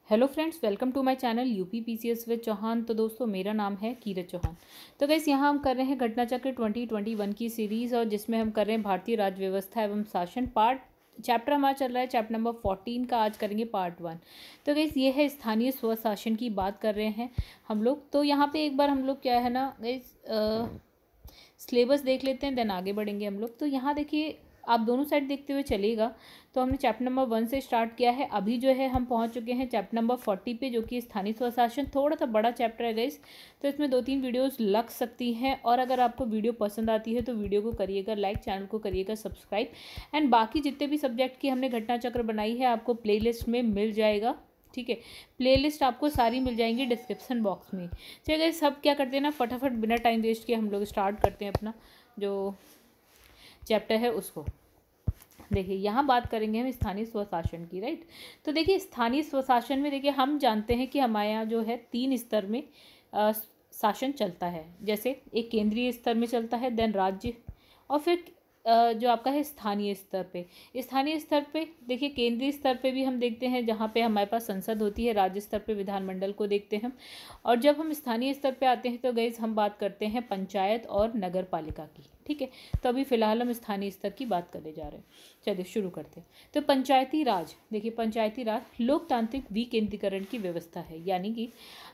Hello friends, welcome to my channel UP PCS with Chauhan. तो दोस्तों, मेरा नाम है कीरत चौहान। तो गाइस, यहाँ हम कर रहे हैं घटना चक्र 2021 की सीरीज़, और जिसमें हम कर रहे हैं भारतीय राज्य व्यवस्था एवं शासन पार्ट। चैप्टर हमारा चल रहा है चैप्टर नंबर 14 का। आज करेंगे पार्ट 1। तो गाइस, ये है स्थानीय स्वशासन की बात कर रहे हैं हम लोग। तो यहाँ पे एक बार हम लोग क्या है ना गाइस, सिलेबस देख लेते हैं, देन आगे बढ़ेंगे हम लोग। तो यहाँ देखिए, आप दोनों साइड देखते हुए चलिएगा। तो हमने चैप्टर नंबर 1 से स्टार्ट किया है। अभी जो है हम पहुंच चुके हैं चैप्टर नंबर 40 पे, जो कि स्थानीय स्वशासन। थोड़ा सा बड़ा चैप्टर है गाइस, तो इसमें 2-3 वीडियोस लग सकती हैं। और अगर आपको वीडियो पसंद आती है तो वीडियो को करिएगा लाइक, चैनल को करिएगा सब्सक्राइब। एंड बाकी जितने भी सब्जेक्ट की हमने घटना चक्र बनाई है, आपको प्ले में मिल जाएगा। ठीक है, प्लेलिस्ट आपको सारी मिल जाएंगी डिस्क्रिप्शन बॉक्स में। चलिए गाइस, सब क्या करते हैं ना, फटाफट बिना टाइम वेस्ट किए हम लोग स्टार्ट करते हैं अपना जो चैप्टर है उसको। देखिए, यहाँ बात करेंगे हम स्थानीय स्वशासन की, राइट। तो देखिए, स्थानीय स्वशासन में देखिए, हम जानते हैं कि हमारे यहाँ जो है 3 स्तर में शासन चलता है। जैसे एक केंद्रीय स्तर में चलता है, देन राज्य, और फिर जो आपका है स्थानीय स्तर पे। स्थानीय स्तर पे देखिए, केंद्रीय स्तर पे भी हम देखते हैं जहाँ पे हमारे पास संसद होती है। राज्य स्तर पे विधानमंडल को देखते हैं हम। और जब हम स्थानीय स्तर पे आते हैं तो गाइस, हम बात करते हैं पंचायत और नगर पालिका की। ठीक है, तो अभी फ़िलहाल हम स्थानीय स्तर की बात करने जा रहे हैं। चलिए शुरू करते हैं। तो पंचायती राज, देखिए पंचायती राज लोकतांत्रिक विकेंद्रीकरण की व्यवस्था है। यानी कि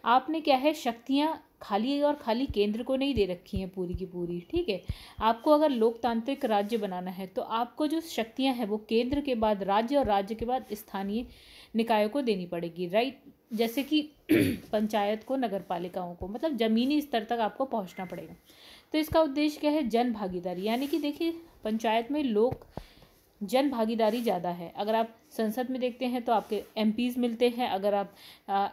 आपने क्या है, शक्तियाँ खाली और खाली केंद्र को नहीं दे रखी हैं पूरी की पूरी। ठीक है, आपको अगर लोकतांत्रिक राज्य बनाना है तो आपको जो शक्तियाँ हैं वो केंद्र के बाद राज्य, और राज्य के बाद स्थानीय निकायों को देनी पड़ेगी, राइट। जैसे कि पंचायत को, नगर पालिकाओं को, मतलब ज़मीनी स्तर तक आपको पहुंचना पड़ेगा। तो इसका उद्देश्य क्या है, जन भागीदारी। यानी कि देखिए, पंचायत में लोग जन भागीदारी ज़्यादा है। अगर आप संसद में देखते हैं तो आपके एमपीज़ मिलते हैं। अगर आप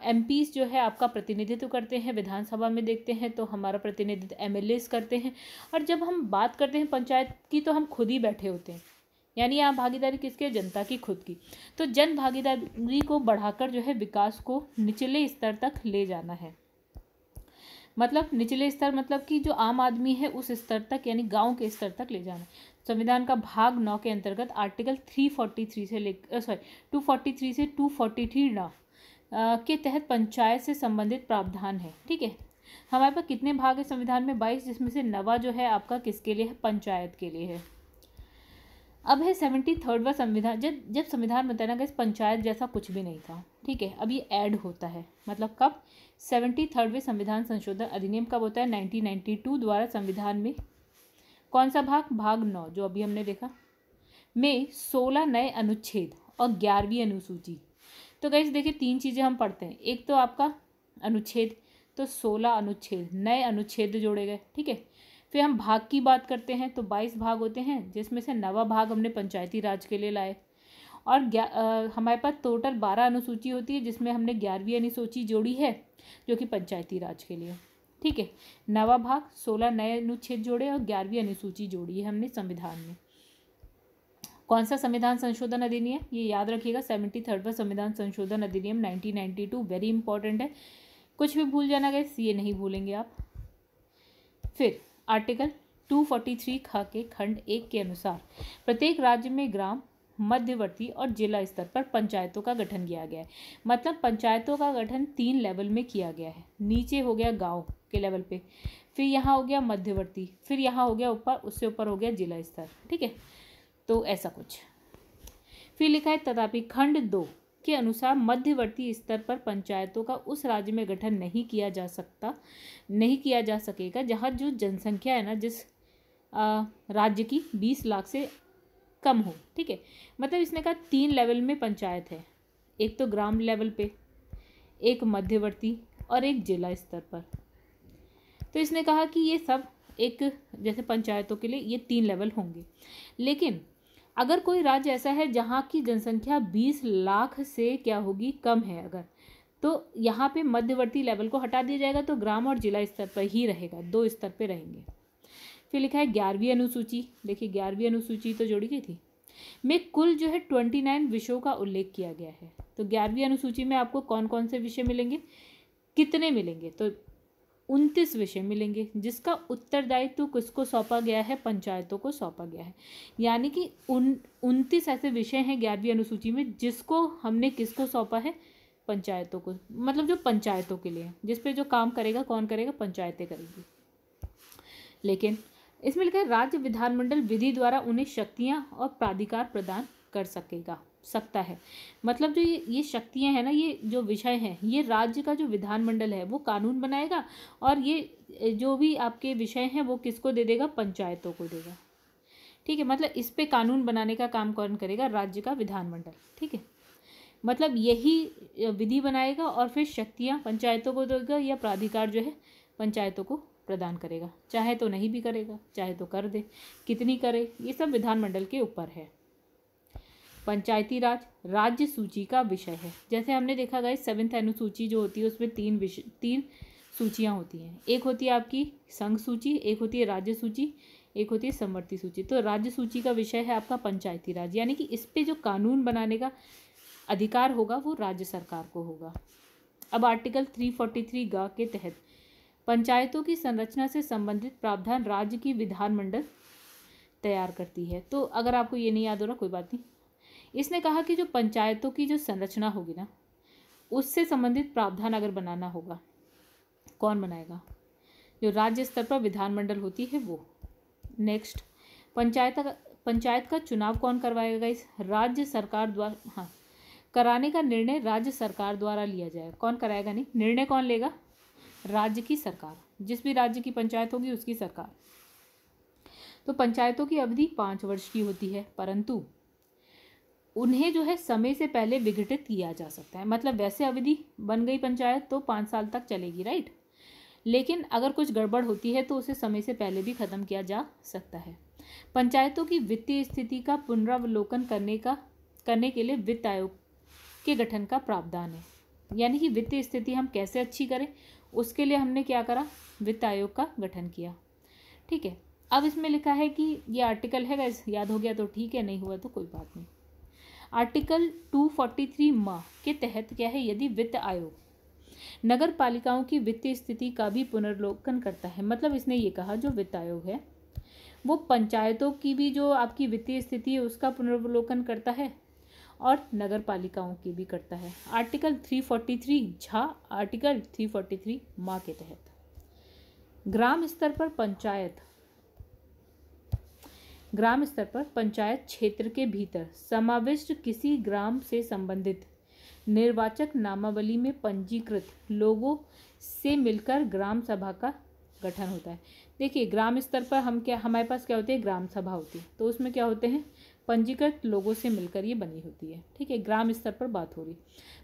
एमपीज़ जो है आपका प्रतिनिधित्व करते हैं, विधानसभा में देखते हैं तो हमारा प्रतिनिधित्व एमएलएस करते हैं। और जब हम बात करते हैं पंचायत की तो हम खुद ही बैठे होते हैं। यानी यहाँ भागीदारी किसकी है, जनता की, खुद की। तो जन भागीदारी को बढ़ाकर जो है विकास को निचले स्तर तक ले जाना है। मतलब निचले स्तर मतलब कि जो आम आदमी है उस स्तर तक, यानी गांव के स्तर तक ले जाना। संविधान का भाग 9 के अंतर्गत आर्टिकल 343 से लेकर 243 से 243 के तहत पंचायत से संबंधित प्रावधान है। ठीक है, हमारे पास कितने भाग है संविधान में, 22, जिसमें से 9वां जो है आपका किसके लिए है, पंचायत के लिए है। अब है 73वां संविधान। जब संविधान बनता है ना गाइस, पंचायत जैसा कुछ भी नहीं था। ठीक है, अब ये ऐड होता है। मतलब कब, 73वें संविधान संशोधन अधिनियम कब होता है, 1992 द्वारा। संविधान में कौन सा भाग, भाग 9 जो अभी हमने देखा, में 16 नए अनुच्छेद और 11वीं अनुसूची। तो गाइस देखिए, 3 चीज़ें हम पढ़ते हैं। एक तो आपका अनुच्छेद, तो 16 अनुच्छेद, नए अनुच्छेद जोड़े गए। ठीक है, फिर हम भाग की बात करते हैं तो 22 भाग होते हैं, जिसमें से 9वां भाग हमने पंचायती राज के लिए लाए। और हमारे पास टोटल 12 अनुसूची होती है, जिसमें हमने 11वीं अनुसूची जोड़ी है जो कि पंचायती राज के लिए। ठीक है, 9वां भाग, 16 नए अनुच्छेद जोड़े और 11वीं अनुसूची जोड़ी है हमने संविधान में। कौन सा संविधान संशोधन अधिनियम, ये याद रखिएगा, 73वां संविधान संशोधन अधिनियम 1992, वेरी इंपॉर्टेंट है। कुछ भी भूल जाना गाइस, ये नहीं भूलेंगे आप। फिर आर्टिकल 243 ख के खंड 1 के अनुसार प्रत्येक राज्य में ग्राम, मध्यवर्ती और जिला स्तर पर पंचायतों का गठन किया गया है। मतलब पंचायतों का गठन 3 लेवल में किया गया है। नीचे हो गया गांव के लेवल पे, फिर यहाँ हो गया मध्यवर्ती, फिर यहाँ हो गया ऊपर, उससे ऊपर हो गया जिला स्तर। ठीक है, तो ऐसा कुछ। फिर लिखा है, तथापि खंड 2 के अनुसार मध्यवर्ती स्तर पर पंचायतों का उस राज्य में गठन नहीं किया जा सकेगा जहाँ जो जनसंख्या है ना, जिस राज्य की 20 लाख से कम हो। ठीक है, मतलब इसने कहा 3 लेवल में पंचायत है, एक तो ग्राम लेवल पे, एक मध्यवर्ती और एक जिला स्तर पर। तो इसने कहा कि ये सब एक जैसे पंचायतों के लिए ये 3 लेवल होंगे। लेकिन अगर कोई राज्य ऐसा है जहाँ की जनसंख्या 20 लाख से क्या होगी, कम है अगर, तो यहाँ पे मध्यवर्ती लेवल को हटा दिया जाएगा, तो ग्राम और जिला स्तर पर ही रहेगा, 2 स्तर पे रहेंगे। फिर लिखा है 11वीं अनुसूची। देखिए, 11वीं अनुसूची तो जोड़ी गई थी, में कुल जो है 29 विषयों का उल्लेख किया गया है। तो 11वीं अनुसूची में आपको कौन कौन से विषय मिलेंगे, कितने मिलेंगे, तो 29 विषय मिलेंगे, जिसका उत्तरदायित्व किसको सौंपा गया है, पंचायतों को सौंपा गया है। यानी कि 29 ऐसे विषय हैं 11वीं अनुसूची में, जिसको हमने किसको सौंपा है, पंचायतों को, मतलब जो पंचायतों के लिए, जिस पे जो काम करेगा कौन करेगा, पंचायतें करेंगी। लेकिन इसमें लिखा है राज्य विधानमंडल विधि द्वारा उन्हें शक्तियां और प्राधिकार प्रदान कर सकता है। मतलब जो ये शक्तियां हैं ना, ये जो विषय हैं, ये राज्य का जो विधानमंडल है वो कानून बनाएगा, और ये जो भी आपके विषय हैं वो किसको दे देगा, पंचायतों को देगा। ठीक है, मतलब इस पे कानून बनाने का काम कौन करेगा, राज्य का विधानमंडल। ठीक है, मतलब यही विधि बनाएगा और फिर शक्तियाँ पंचायतों को देगा, या प्राधिकार जो है पंचायतों को प्रदान करेगा। चाहे तो नहीं भी करेगा, चाहे तो कर दे, कितनी करे ये सब विधानमंडल के ऊपर है। पंचायती राज राज्य सूची का विषय है। जैसे हमने देखा गया 7th अनुसूची जो होती है उसमें तीन सूचियाँ होती हैं। एक होती है आपकी संघ सूची, एक होती है राज्य सूची, एक होती है समवर्ती सूची। तो राज्य सूची का विषय है आपका पंचायती राज, यानी कि इस पे जो कानून बनाने का अधिकार होगा वो राज्य सरकार को होगा। अब आर्टिकल 343 ग के तहत पंचायतों की संरचना से संबंधित प्रावधान राज्य की विधानमंडल तैयार करती है। तो अगर आपको ये नहीं याद हो रहा कोई बात नहीं, इसने कहा कि जो पंचायतों की जो संरचना होगी ना, उससे संबंधित प्रावधान अगर बनाना होगा, कौन बनाएगा, जो राज्य स्तर पर विधानमंडल होती है वो। नेक्स्ट, पंचायत का चुनाव कौन करवाएगा, इस राज्य सरकार द्वारा, हाँ, कराने का निर्णय राज्य सरकार द्वारा लिया जाएगा। कौन कराएगा, नहीं, निर्णय कौन लेगा, राज्य की सरकार, जिस भी राज्य की पंचायत होगी उसकी सरकार। तो पंचायतों की अवधि 5 वर्ष की होती है, परंतु उन्हें जो है समय से पहले विघटित किया जा सकता है। मतलब वैसे अवधि बन गई पंचायत तो 5 साल तक चलेगी, राइट, लेकिन अगर कुछ गड़बड़ होती है तो उसे समय से पहले भी खत्म किया जा सकता है। पंचायतों की वित्तीय स्थिति का पुनरावलोकन करने के लिए वित्त आयोग के गठन का प्रावधान है। यानी कि वित्तीय स्थिति हम कैसे अच्छी करें, उसके लिए हमने क्या करा, वित्त आयोग का गठन किया। ठीक है, अब इसमें लिखा है कि ये आर्टिकल है गाइस, याद हो गया तो ठीक है, नहीं हुआ तो कोई बात नहीं। आर्टिकल 243 म के तहत क्या है, यदि वित्त आयोग नगर पालिकाओं की वित्तीय स्थिति का भी पुनर्लोकन करता है। मतलब इसने ये कहा जो वित्त आयोग है वो पंचायतों की भी जो आपकी वित्तीय स्थिति है उसका पुनर्वलोकन करता है और नगर पालिकाओं की भी करता है। आर्टिकल 343 झा आर्टिकल 343 माँ के तहत ग्राम स्तर पर पंचायत क्षेत्र के भीतर समाविष्ट किसी ग्राम से संबंधित निर्वाचक नामावली में पंजीकृत लोगों से मिलकर ग्राम सभा का गठन होता है। देखिए, ग्राम स्तर पर हमारे पास क्या होती है, ग्राम सभा होती है, तो उसमें क्या होते हैं, पंजीकृत लोगों से मिलकर ये बनी होती है। ठीक है, ग्राम स्तर पर बात हो रही।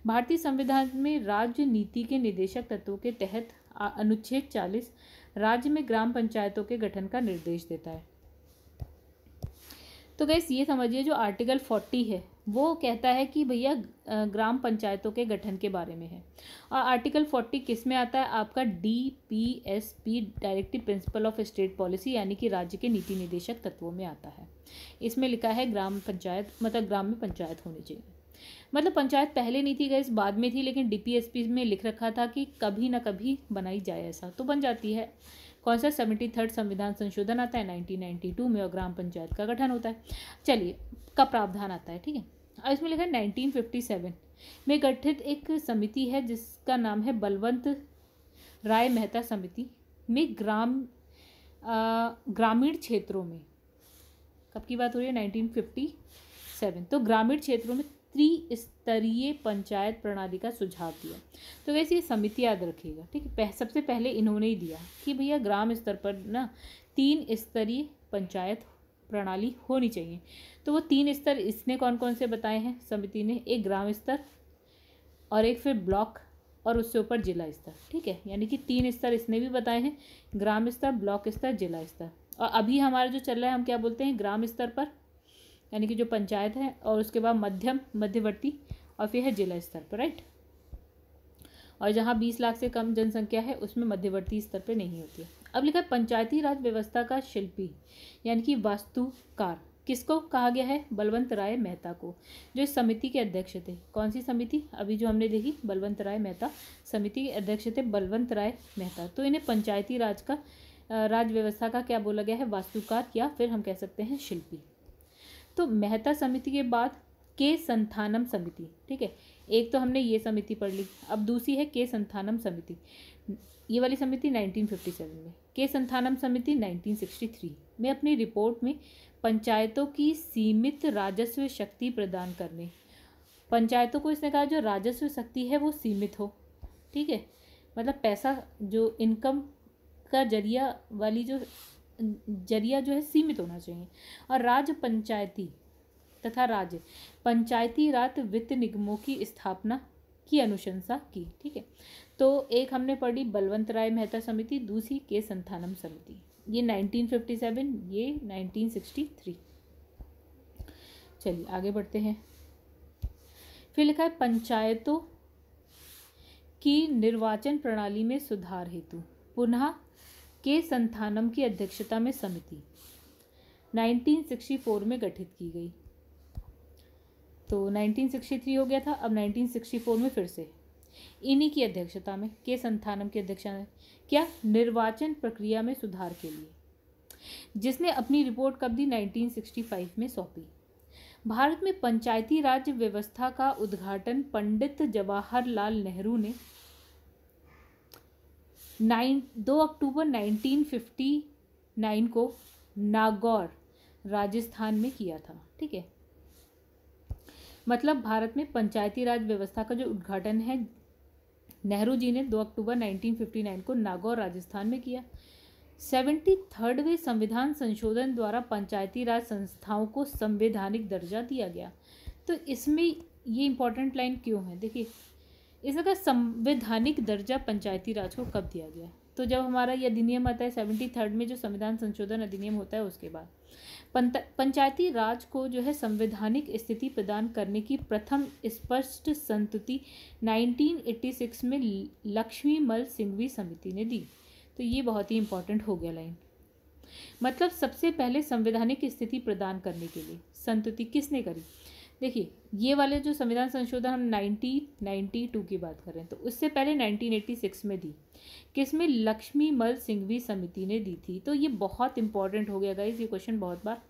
भारतीय संविधान में राज्य नीति के निर्देशक तत्वों के तहत अनुच्छेद 40 राज्य में ग्राम पंचायतों के गठन का निर्देश देता है। तो गैस ये समझिए जो आर्टिकल 40 है वो कहता है कि भैया ग्राम पंचायतों के गठन के बारे में है। और आर्टिकल 40 किस में आता है, आपका DPSP directive principle of state policy यानी कि राज्य के नीति निर्देशक तत्वों में आता है। इसमें लिखा है ग्राम पंचायत, मतलब ग्राम में पंचायत होनी चाहिए। मतलब पंचायत पहले नहीं थी गैस, बाद में थी, लेकिन DPSP में लिख रखा था कि कभी ना कभी बनाई जाए, ऐसा तो बन जाती है। कौन सा 73rd संविधान संशोधन आता है 1992 में और ग्राम पंचायत का गठन होता है। चलिए, का प्रावधान आता है। ठीक है, और इसमें लिखा है 1957 में गठित एक समिति है जिसका नाम है बलवंत राय मेहता समिति में ग्रामीण क्षेत्रों में, कब की बात हो रही है, 1957। तो ग्रामीण क्षेत्रों में त्रिस्तरीय पंचायत प्रणाली का सुझाव दिया। तो वैसे ये समिति याद रखिएगा। ठीक है, सबसे पहले इन्होंने ही दिया कि भैया ग्राम स्तर पर ना 3 स्तरीय पंचायत प्रणाली होनी चाहिए। तो वो 3 स्तर इसने कौन कौन से बताए हैं समिति ने, एक ग्राम स्तर और एक फिर ब्लॉक और उससे ऊपर जिला स्तर। ठीक है, यानी कि 3 स्तर इसने भी बताए हैं, ग्राम स्तर, ब्लॉक स्तर, जिला स्तर। और अभी हमारा जो चल रहा है हम क्या बोलते हैं, ग्राम स्तर पर यानी कि जो पंचायत है, और उसके बाद मध्यवर्ती और फिर है जिला स्तर पर, राइट। और जहाँ 20 लाख से कम जनसंख्या है उसमें मध्यवर्ती स्तर पे नहीं होती है। अब लिखा है पंचायती राज व्यवस्था का शिल्पी यानी कि वास्तुकार किसको कहा गया है, बलवंत राय मेहता को, जो इस समिति के अध्यक्ष थे। कौन सी समिति, अभी जो हमने देखी, बलवंत राय मेहता समिति के अध्यक्ष थे बलवंत राय मेहता। तो इन्हें पंचायती राज व्यवस्था का क्या बोला गया है, वास्तुकार, या फिर हम कह सकते हैं शिल्पी। तो मेहता समिति के बाद के संथानम समिति, ठीक है, एक तो हमने ये समिति पढ़ ली। अब दूसरी है के संथानम समिति। ये वाली समिति 1957 में, के संथानम समिति 1963 में अपनी रिपोर्ट में पंचायतों की सीमित राजस्व शक्ति प्रदान करने, पंचायतों को इसने कहा जो राजस्व शक्ति है वो सीमित हो, ठीक है, मतलब पैसा जो इनकम का जरिया जो है सीमित होना चाहिए। और राज्य पंचायती तथा राज्य पंचायती राज वित्त निगमों की स्थापना की अनुशंसा की, ठीक है। तो एक हमने पढ़ी बलवंत राय मेहता समिति, दूसरी के संथानम समिति, ये 1957, ये 1963। चलिए आगे बढ़ते हैं। फिर लिखा है पंचायतों की निर्वाचन प्रणाली में सुधार हेतु पुनः के संथानम की अध्यक्षता में समिति 1964 में गठित की गई। तो 1963 हो गया था, अब 1964 में फिर से इन्हीं की अध्यक्षता में, के संथानम की अध्यक्षता में, क्या निर्वाचन प्रक्रिया में सुधार के लिए, जिसने अपनी रिपोर्ट कब दी, 1965 में सौंपी। भारत में पंचायती राज व्यवस्था का उद्घाटन पंडित जवाहरलाल नेहरू ने 2 अक्टूबर 1959 को नागौर राजस्थान में किया था, ठीक है। मतलब भारत में पंचायती राज व्यवस्था का जो उद्घाटन है नेहरू जी ने 2 अक्टूबर 1959 को नागौर राजस्थान में किया। 73वें संविधान संशोधन द्वारा पंचायती राज संस्थाओं को संवैधानिक दर्जा दिया गया। तो इसमें ये इंपॉर्टेंट लाइन क्यों है, देखिए इसका संवैधानिक दर्जा पंचायती राज को कब दिया गया, तो जब हमारा ये अधिनियम आता है 73 में जो संविधान संशोधन अधिनियम होता है उसके बाद पंचायती राज को जो है संवैधानिक स्थिति प्रदान करने की प्रथम स्पष्ट संस्तुति 1986 में लक्ष्मीमल सिंघवी समिति ने दी। तो ये बहुत ही इंपॉर्टेंट हो गया लाइन, मतलब सबसे पहले संवैधानिक स्थिति प्रदान करने के लिए संस्तुति किसने करी। देखिए ये वाले जो संविधान संशोधन हम 1992 की बात कर रहे हैं, तो उससे पहले 1986 में दी, किसमें, लक्ष्मीमल सिंघवी समिति ने दी थी। तो ये बहुत इंपॉर्टेंट हो गया गाइस, ये क्वेश्चन बहुत बार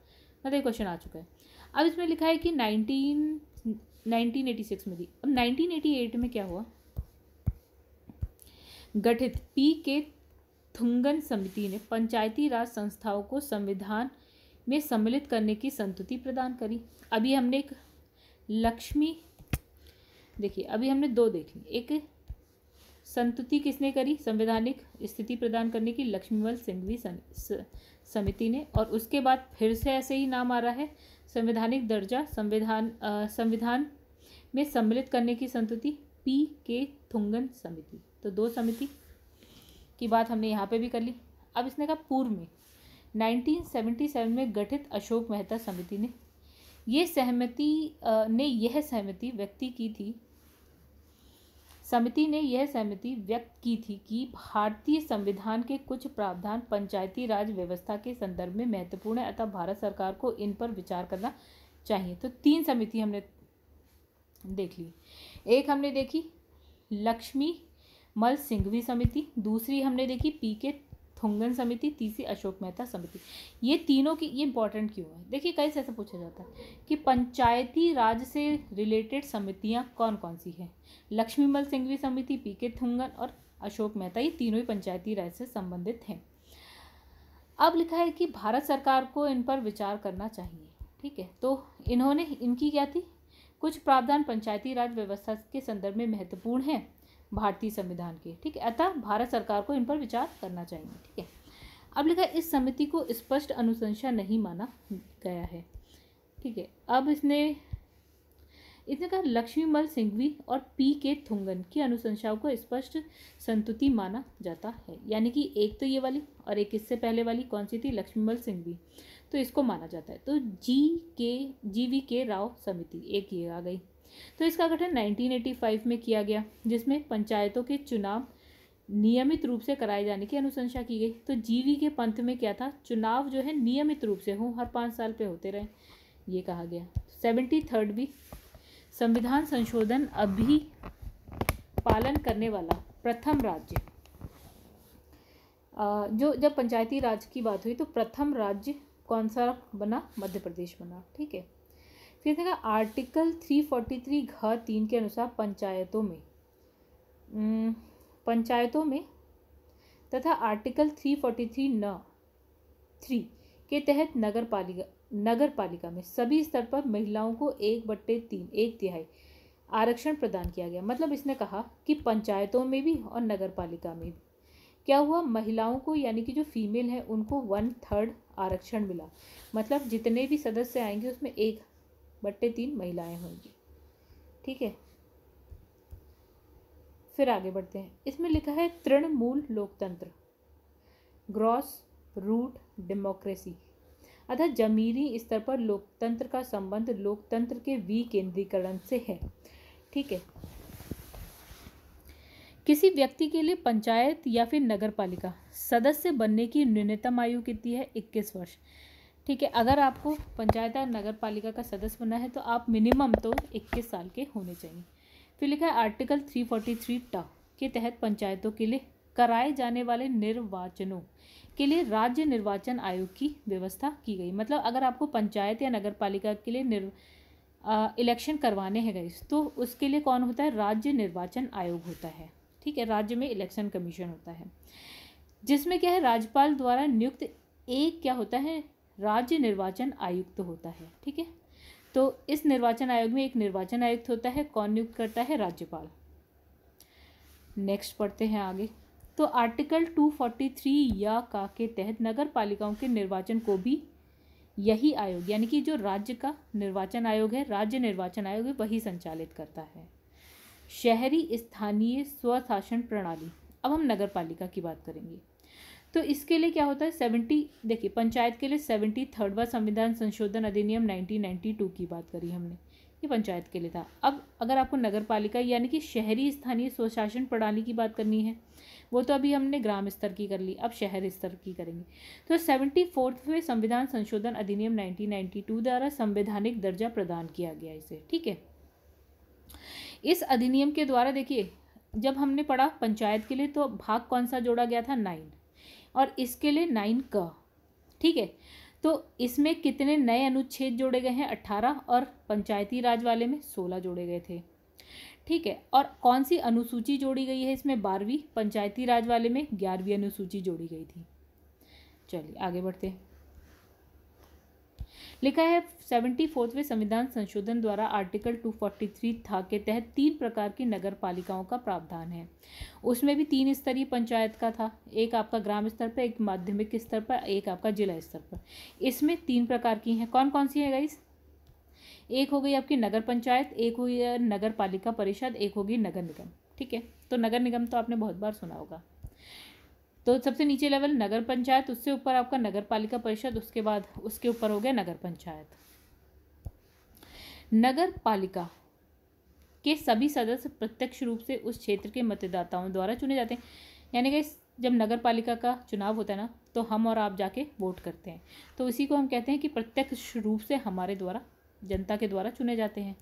मतलब क्वेश्चन आ चुका है। अब इसमें लिखा है कि 1986 में दी। अब 1988 में क्या हुआ, गठित पी.के. थुंगन समिति ने पंचायती राज संस्थाओं को संविधान में सम्मिलित करने की संस्तुति प्रदान करी। अभी हमने एक देखिए अभी हमने दो देख ली, एक संस्तुति किसने करी संवैधानिक स्थिति प्रदान करने की, लक्ष्मीमल सिंघवी समिति ने, और उसके बाद फिर से ऐसे ही नाम आ रहा है संवैधानिक दर्जा संविधान में सम्मिलित करने की संस्तुति पी.के. थुंगन समिति। तो दो समिति की बात हमने यहाँ पे भी कर ली। अब इसने कहा पूर्व में 1977 में गठित अशोक मेहता समिति ने यह सहमति व्यक्त की थी कि भारतीय संविधान के कुछ प्रावधान पंचायती राज व्यवस्था के संदर्भ में महत्वपूर्ण है, अतः भारत सरकार को इन पर विचार करना चाहिए। तो 3 समिति हमने देख ली, एक हमने देखी लक्ष्मीमल सिंघवी समिति, दूसरी हमने देखी पी.के. थुंगन समिति, तीसरी अशोक मेहता समिति। ये तीनों की ये इंपॉर्टेंट क्यों है, देखिए कैसे ऐसा पूछा जाता है कि पंचायती राज से रिलेटेड समितियां कौन कौन सी हैं, लक्ष्मीमल सिंघवी समिति, पी.के. थुंगन और अशोक मेहता, ये तीनों ही पंचायती राज से संबंधित हैं। अब लिखा है कि भारत सरकार को इन पर विचार करना चाहिए, ठीक है। तो इन्होंने इनकी क्या थी, कुछ प्रावधान पंचायती राज व्यवस्था के संदर्भ में महत्वपूर्ण है भारतीय संविधान के, ठीक है, अतः भारत सरकार को इन पर विचार करना चाहिए, ठीक है। अब लिखा है इस समिति को स्पष्ट अनुशंसा नहीं माना गया है, ठीक है। अब इसने कहा लक्ष्मीमल सिंघवी और पी.के. थुंगन की अनुशंसाओं को स्पष्ट संस्तुति माना जाता है, यानी कि एक तो ये वाली और एक इससे पहले वाली कौन सी थी, लक्ष्मीमल सिंघवी, तो इसको माना जाता है। तो जी.वी.के. राव समिति एक ये आ गई। तो इसका गठन 1985 में किया गया, जिसमें पंचायतों के चुनाव नियमित रूप से कराए जाने की अनुशंसा की गई। तो जी.वी. के पंथ में क्या था, चुनाव जो है नियमित रूप से हो, हर 5 साल पे होते रहे, ये कहा गया। 73वीं संविधान संशोधन अभी पालन करने वाला प्रथम राज्य, जो जब पंचायती राज की बात हुई तो प्रथम राज्य कौन सा बना, मध्य प्रदेश बना, ठीक है। फिर देखा आर्टिकल 343(घ)(3) के अनुसार पंचायतों में तथा आर्टिकल 343(3) के तहत नगर पालिका में सभी स्तर पर महिलाओं को 1/3 1/3 आरक्षण प्रदान किया गया। मतलब इसने कहा कि पंचायतों में भी और नगर पालिका में भी क्या हुआ, महिलाओं को यानी कि जो फीमेल है उनको 1/3 आरक्षण मिला। मतलब जितने भी सदस्य आएंगे उसमें 1/3 महिलाएं होंगी। ठीक है, फिर आगे बढ़ते हैं। इसमें लिखा है तृणमूल लोकतंत्र, ग्रॉस रूट डेमोक्रेसी, अतः जमीनी स्तर पर लोकतंत्र का संबंध लोकतंत्र के विकेंद्रीकरण से है। ठीक है, किसी व्यक्ति के लिए पंचायत या फिर नगर पालिका सदस्य बनने की न्यूनतम आयु कितनी है? 21 वर्ष। ठीक है, अगर आपको पंचायत या नगर पालिका का सदस्य बनना है तो आप मिनिमम तो 21 साल के होने चाहिए। फिर लिखा है आर्टिकल 343(ट) के तहत पंचायतों के लिए कराए जाने वाले निर्वाचनों के लिए राज्य निर्वाचन आयोग की व्यवस्था की गई। मतलब अगर आपको पंचायत या नगर पालिका के लिए इलेक्शन करवाने हैं गाइस, तो उसके लिए कौन होता है? राज्य निर्वाचन आयोग होता है। ठीक है, राज्य में इलेक्शन कमीशन होता है, जिसमें क्या है, राज्यपाल द्वारा नियुक्त एक क्या होता है? राज्य निर्वाचन आयुक्त होता है। ठीक है, तो इस निर्वाचन आयोग में एक निर्वाचन आयुक्त होता है। कौन नियुक्त करता है? राज्यपाल। नेक्स्ट पढ़ते हैं आगे। तो आर्टिकल 243 या का के तहत नगर पालिकाओं के निर्वाचन को भी यही आयोग यानी कि जो राज्य का निर्वाचन आयोग है, राज्य निर्वाचन आयोग है, वही संचालित करता है। शहरी स्थानीय स्वशासन प्रणाली, अब हम नगर पालिका की बात करेंगे। तो इसके लिए क्या होता है? देखिए पंचायत के लिए 73वां संविधान संशोधन अधिनियम 1992 की बात करी हमने, ये पंचायत के लिए था। अब अगर आपको नगर पालिका यानी कि शहरी स्थानीय स्वशासन प्रणाली की बात करनी है, वो तो अभी हमने ग्राम स्तर की कर ली, अब शहर स्तर की करेंगे। तो 74वें संविधान संशोधन अधिनियम 1992 द्वारा संवैधानिक दर्जा प्रदान किया गया इसे। ठीक है, इस अधिनियम के द्वारा देखिए जब हमने पढ़ा पंचायत के लिए तो भाग कौन सा जोड़ा गया था? 9, और इसके लिए 9 का। ठीक है, तो इसमें कितने नए अनुच्छेद जोड़े गए हैं? 18, और पंचायती राज वाले में 16 जोड़े गए थे। ठीक है, और कौन सी अनुसूची जोड़ी गई है इसमें? 12वीं। पंचायती राज वाले में 11वीं अनुसूची जोड़ी गई थी। चलिए आगे बढ़ते हैं। लिखा है 74वें संविधान संशोधन द्वारा आर्टिकल 243 था के तहत 3 प्रकार की नगर पालिकाओं का प्रावधान है। उसमें भी 3 स्तरीय पंचायत का था, एक आपका ग्राम स्तर पर, एक माध्यमिक स्तर पर, एक आपका जिला स्तर पर। इसमें 3 प्रकार की हैं। कौन कौन सी है गाइस? एक हो गई आपकी नगर पंचायत, एक हुई नगर पालिका परिषद, एक होगी नगर निगम। ठीक है, तो नगर निगम तो आपने बहुत बार सुना होगा। तो सबसे नीचे लेवल नगर पंचायत, उससे ऊपर आपका नगर पालिका परिषद, उसके बाद उसके ऊपर हो गया नगर पंचायत। नगर पालिका के सभी सदस्य प्रत्यक्ष रूप से उस क्षेत्र के मतदाताओं द्वारा चुने जाते हैं। यानी कि जब नगर पालिका का चुनाव होता है ना, तो हम और आप जाके वोट करते हैं, तो इसी को हम कहते हैं कि प्रत्यक्ष रूप से हमारे द्वारा, जनता के द्वारा चुने जाते हैं।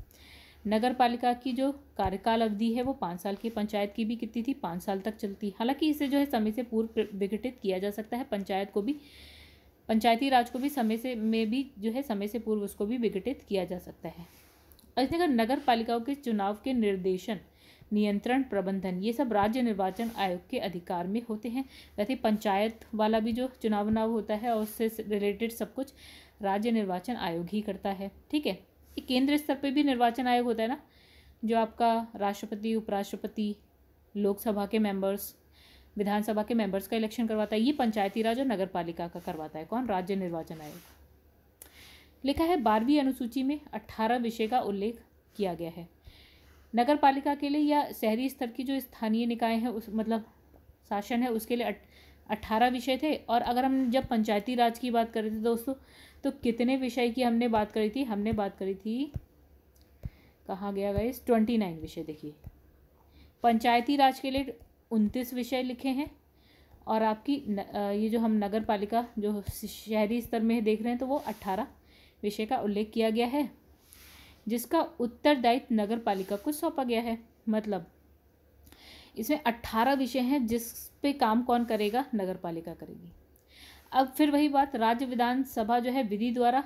नगर पालिका की जो कार्यकाल अवधि है वो 5 साल की, पंचायत की भी कितनी थी? 5 साल तक चलती। हालांकि इसे जो है समय से पूर्व विघटित किया जा सकता है। पंचायत को भी, पंचायती राज को भी समय से पूर्व उसको भी विघटित किया जा सकता है। इसलिए नगर पालिकाओं के चुनाव के निर्देशन, नियंत्रण, प्रबंधन, ये सब राज्य निर्वाचन आयोग के अधिकार में होते हैं। वैसे पंचायत वाला भी जो चुनाव होता है और उससे रिलेटेड सब कुछ राज्य निर्वाचन आयोग ही करता है। ठीक है, केंद्र स्तर पे भी निर्वाचन आयोग होता है ना, जो आपका राष्ट्रपति, उपराष्ट्रपति, लोकसभा के मेंबर्स, विधानसभा के मेंबर्स का इलेक्शन करवाता है। ये पंचायती राज और नगर पालिका का करवाता है। कौन? राज्य निर्वाचन आयोग। लिखा है 12वीं अनुसूची में 18 विषय का उल्लेख किया गया है। नगर पालिका के लिए या शहरी स्तर की जो स्थानीय निकाय है, उस मतलब शासन है, उसके लिए 18 विषय थे। और अगर हम जब पंचायती राज की बात कर रहे थे दोस्तों, तो कितने विषय की हमने बात करी थी? हमने बात करी थी, कहाँ गया गाइस? 29 विषय। देखिए पंचायती राज के लिए 29 विषय लिखे हैं, और आपकी ये जो हम नगर पालिका जो शहरी स्तर में देख रहे हैं, तो वो 18 विषय का उल्लेख किया गया है, जिसका उत्तरदायित्व नगर पालिका को सौंपा गया है। मतलब इसमें 18 विषय हैं जिस पे काम कौन करेगा? नगर पालिका करेगी। अब फिर वही बात, राज्य विधानसभा जो है विधि द्वारा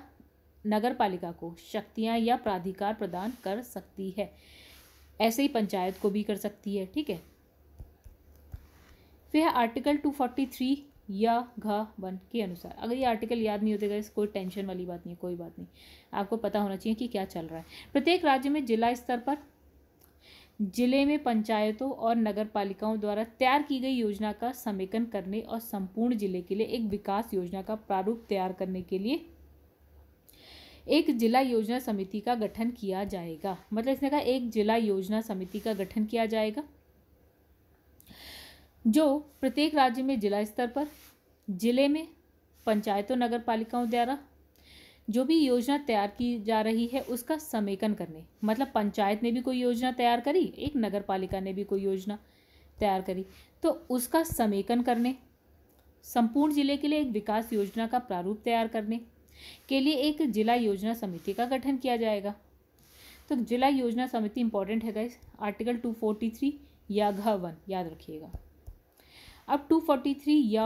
नगर पालिका को शक्तियां या प्राधिकार प्रदान कर सकती है। ऐसे ही पंचायत को भी कर सकती है, ठीक है। फिर आर्टिकल 243 या घ 1 के अनुसार, अगर ये आर्टिकल याद नहीं होते गाइस कोई टेंशन वाली बात नहीं, कोई बात नहीं, आपको पता होना चाहिए कि क्या चल रहा है। प्रत्येक राज्य में जिला स्तर पर जिले में पंचायतों और नगर पालिकाओं द्वारा तैयार की गई योजना का समेकन करने और संपूर्ण जिले के लिए एक विकास योजना का प्रारूप तैयार करने के लिए एक जिला योजना समिति का गठन किया जाएगा। मतलब इसने कहा एक जिला योजना समिति का गठन किया जाएगा जो प्रत्येक राज्य में जिला स्तर पर जिले में पंचायतों नगर पालिकाओं द्वारा जो भी योजना तैयार की जा रही है उसका समेकन करने, मतलब पंचायत ने भी कोई योजना तैयार करी, एक नगर पालिका ने भी कोई योजना तैयार करी, तो उसका समेकन करने, संपूर्ण जिले के लिए एक विकास योजना का प्रारूप तैयार करने के लिए एक जिला योजना समिति का गठन किया जाएगा। तो जिला योजना समिति इंपॉर्टेंट है गाइस, आर्टिकल 243 या घ 1 याद रखिएगा। अब 243 या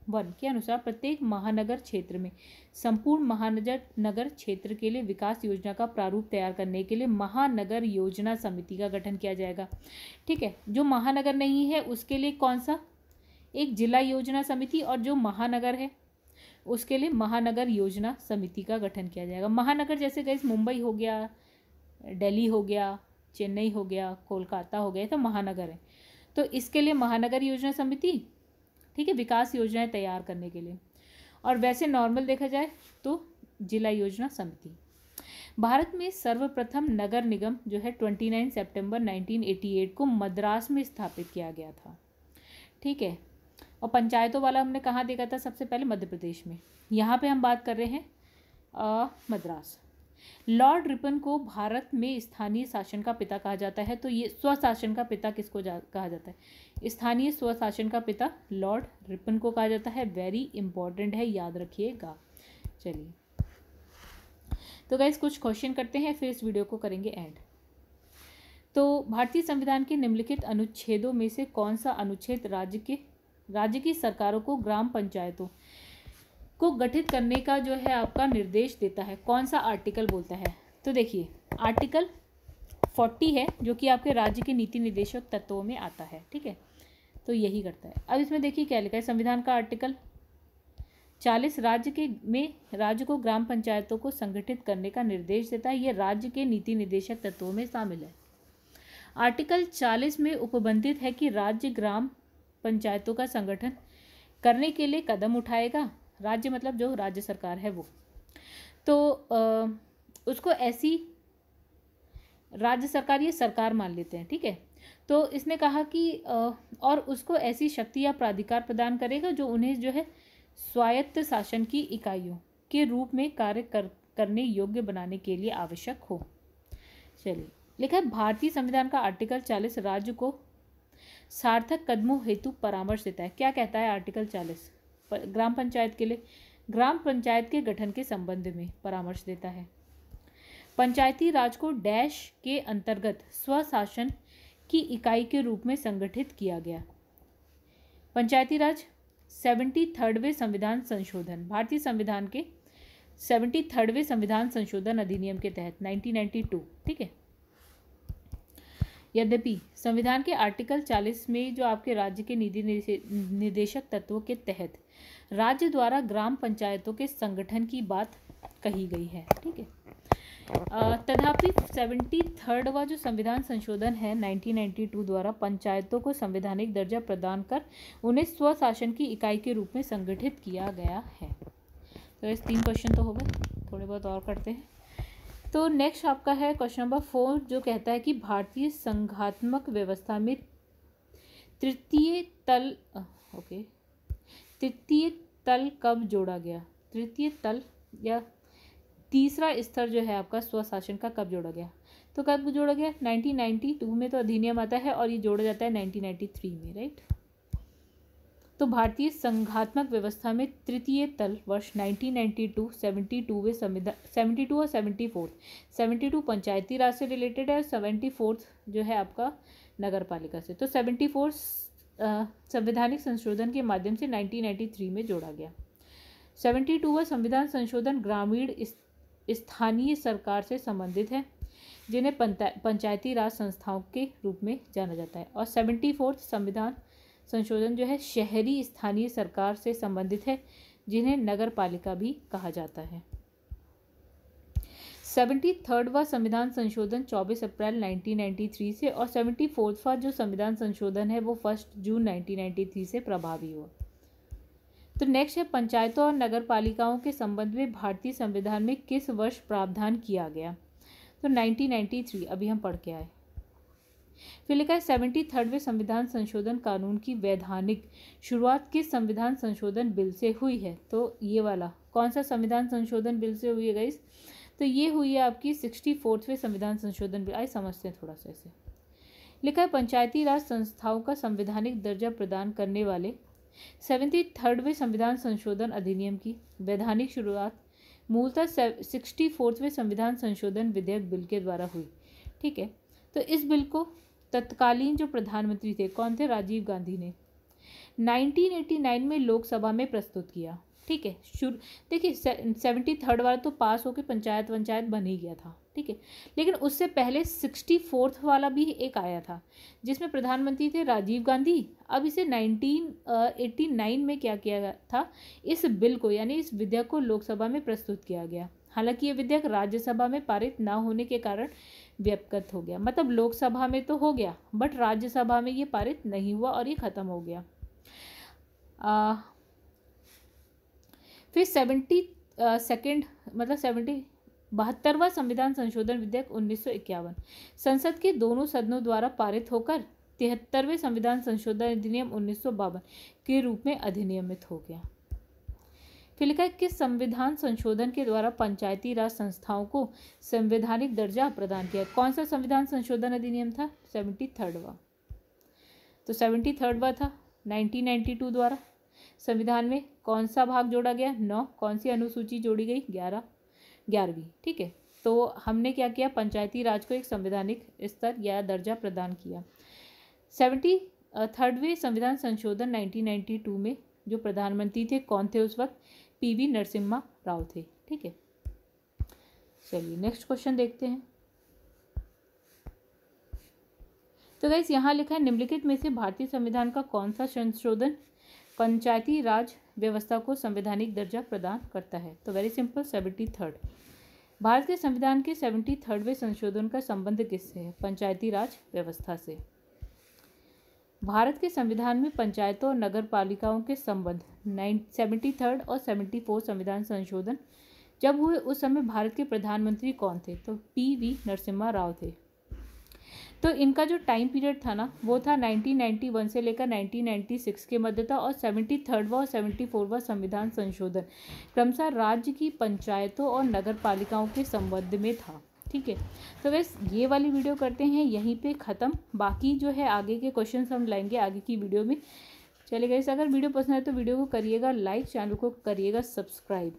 1 के अनुसार प्रत्येक महानगर क्षेत्र में संपूर्ण महानगर क्षेत्र के लिए विकास योजना का प्रारूप तैयार करने के लिए महानगर योजना समिति का गठन किया जाएगा, ठीक है। जो महानगर नहीं है उसके लिए कौन सा, एक जिला योजना समिति, और जो महानगर है उसके लिए महानगर योजना समिति का गठन किया जाएगा। महानगर जैसे गाइस मुंबई हो गया, दिल्ली हो गया, चेन्नई हो गया, कोलकाता हो गया, तो महानगर है। तो इसके लिए महानगर योजना समिति, ठीक है, विकास योजनाएं तैयार करने के लिए। और वैसे नॉर्मल देखा जाए तो जिला योजना समिति। भारत में सर्वप्रथम नगर निगम जो है 29 सितंबर 1988 को मद्रास में स्थापित किया गया था, ठीक है। और पंचायतों वाला हमने कहाँ देखा था सबसे पहले, मध्य प्रदेश में। यहाँ पे हम बात कर रहे हैं मद्रास। लॉर्ड रिपन को भारत में स्थानीय शासन का पिता कहा जाता है। तो ये स्वशासन का पिता किसको कहा जाता है, स्थानीय स्वशासन का पिता लॉर्ड रिपन को कहा जाता है। वेरी इंपॉर्टेंट है, याद रखिएगा। चलिए तो गाइस कुछ क्वेश्चन करते हैं, फिर इस वीडियो को करेंगे एंड। तो भारतीय संविधान के निम्नलिखित अनुच्छेदों में से कौन सा अनुच्छेद राज्य की सरकारों को ग्राम पंचायतों को गठित करने का जो है आपका निर्देश देता है, कौन सा आर्टिकल बोलता है। तो देखिए आर्टिकल 40 है जो कि आपके राज्य के नीति निर्देशक तत्वों में आता है, ठीक है। तो यही करता है। अब इसमें देखिए क्या लिखा है, संविधान का आर्टिकल 40 राज्य को ग्राम पंचायतों को संगठित करने का निर्देश देता है। ये राज्य के नीति निर्देशक तत्वों में शामिल है। आर्टिकल 40 में उपबंधित है कि राज्य ग्राम पंचायतों का संगठन करने के लिए कदम उठाएगा। राज्य मतलब जो राज्य सरकार है वो, तो उसको ऐसी राज्य सरकार ये सरकार मान लेते हैं, ठीक है। तो इसने कहा कि और उसको ऐसी शक्ति या प्राधिकार प्रदान करेगा जो उन्हें जो है स्वायत्त शासन की इकाइयों के रूप में कार्य करने योग्य बनाने के लिए आवश्यक हो। चलिए लिखा है भारतीय संविधान का आर्टिकल 40 राज्य को सार्थक कदमों हेतु परामर्श देता है। क्या कहता है आर्टिकल 40, ग्राम पंचायत के लिए ग्राम पंचायत के गठन के संबंध में परामर्श देता है। पंचायती राज को डैश के अंतर्गत स्वशासन की इकाई के रूप में संगठित किया गया। पंचायती राज 73वें संविधान संशोधन, भारतीय संविधान के 73वें संविधान संशोधन अधिनियम के तहत 1992, ठीक है। यद्यपि संविधान के आर्टिकल 40 में जो आपके राज्य के नीति निर्देशक तत्वों के तहत राज्य द्वारा ग्राम पंचायतों के संगठन की बात कही गई है, ठीक है। तथापि 73वां जो संविधान संशोधन है 1992 द्वारा पंचायतों को संवैधानिक दर्जा प्रदान कर उन्हें स्वशासन की इकाई के रूप में संगठित किया गया है। तो इस 3 क्वेश्चन तो हो गए, थोड़े बहुत और करते हैं। तो नेक्स्ट आपका है क्वेश्चन नंबर 4 जो कहता है कि भारतीय संघात्मक व्यवस्था में तृतीय तल कब जोड़ा गया। तृतीय तल या तीसरा स्तर जो है आपका स्वशासन का कब जोड़ा गया। तो कब जोड़ा गया, 1992 में तो अधिनियम आता है और ये जोड़ा जाता है 1993 में, राइट। तो भारतीय संघात्मक व्यवस्था में तृतीय तल वर्ष 1992 72वें संविधान 72 और 72 पंचायती राज से रिलेटेड है, 74 जो है आपका नगर पालिका से। तो 74 संवैधानिक संशोधन के माध्यम से 1993 में जोड़ा गया। 72वां संविधान संशोधन ग्रामीण स्थानीय सरकार से संबंधित है, जिन्हें पंचायती राज संस्थाओं के रूप में जाना जाता है। और 74वां संविधान संशोधन जो है शहरी स्थानीय सरकार से संबंधित है, जिन्हें नगर पालिका भी कहा जाता है। 73वां संविधान संशोधन 24 अप्रैल 1993 से और 74वां जो संविधान संशोधन है वो 1 जून 1993 से प्रभावी हुआ। तो नेक्स्ट है पंचायतों और नगर पालिकाओं के संबंध में भारतीय संविधान में किस वर्ष प्रावधान किया गया? तो 1993 अभी हम पढ़ के आए। फिर लिखा है 73वें संविधान संशोधन कानून की वैधानिक शुरुआत किस संविधान संशोधन बिल से हुई है? तो ये वाला कौन सा संविधान संशोधन बिल से हुई है गाइस? तो ये हुई है आपकी 64वें संविधान संशोधन बिल। आइए समझते हैं थोड़ा सा इसे। लिखा है पंचायती राज संस्थाओं का संवैधानिक दर्जा प्रदान करने वाले 73वें संविधान संशोधन अधिनियम की वैधानिक शुरुआत मूलतः 64वें संविधान संशोधन विधेयक बिल के द्वारा हुई। ठीक है, तो इस बिल को तत्कालीन जो प्रधानमंत्री थे कौन थे? राजीव गांधी ने 1989 में लोकसभा में प्रस्तुत किया। ठीक है, देखिए 73 वाला तो पास होकर पंचायत बन ही गया था। ठीक है, लेकिन उससे पहले 64 वाला भी एक आया था जिसमें प्रधानमंत्री थे राजीव गांधी। अब इसे 1989 में क्या किया गया था? इस बिल को यानी इस विधेयक को लोकसभा में प्रस्तुत किया गया। हालांकि ये विधेयक राज्यसभा में पारित न होने के कारण व्यपगत हो गया। मतलब लोकसभा में तो हो गया बट राज्यसभा में ये पारित नहीं हुआ और ये खत्म हो गया। फिर 72वां संविधान संशोधन विधेयक 1951 संसद के दोनों सदनों द्वारा पारित होकर 73वें संविधान संशोधन अधिनियम 1952 के रूप में अधिनियमित हो गया। फिर लिखा है किस संविधान संशोधन के द्वारा पंचायती राज संस्थाओं को संवैधानिक दर्जा प्रदान किया? कौन सा संविधान संशोधन अधिनियम था? 73वां। तो 73वां था 1992 द्वारा। संविधान में कौन सा भाग जोड़ा गया? 9। कौन सी अनुसूची जोड़ी गई? 11वीं। ठीक है, तो हमने क्या किया? पंचायती राज को एक संवैधानिक स्तर या दर्जा प्रदान किया। 73वें संविधान संशोधन 1992 में जो प्रधानमंत्री थे कौन थे उस वक्त? PV नरसिम्हा राव थे। ठीक है, चलिए नेक्स्ट क्वेश्चन देखते हैं। तो गाइस यहाँ लिखा है निम्नलिखित में से भारतीय संविधान का कौन सा संशोधन पंचायती राज व्यवस्था को संवैधानिक दर्जा प्रदान करता है? तो वेरी सिंपल 73। भारत के संविधान के 73वें संशोधन का संबंध किससे है? पंचायती राज व्यवस्था से। भारत के संविधान में पंचायतों और नगर पालिकाओं के संबंध 73 और 74 संविधान संशोधन जब हुए उस समय भारत के प्रधानमंत्री कौन थे? तो PV नरसिम्हा राव थे। तो इनका जो टाइम पीरियड था ना वो था 1991 से लेकर 1996 के मध्य था। और 73वां और 74वां संविधान संशोधन क्रमशः राज्य की पंचायतों और नगर पालिकाओं के संबंध में था। ठीक है, तो बस ये वाली वीडियो करते हैं यहीं पे ख़त्म। बाकी जो है आगे के क्वेश्चंस हम लाएंगे आगे की वीडियो में। चलिए गाइस, अगर वीडियो पसंद है तो वीडियो को करिएगा लाइक, चैनल को करिएगा सब्सक्राइब।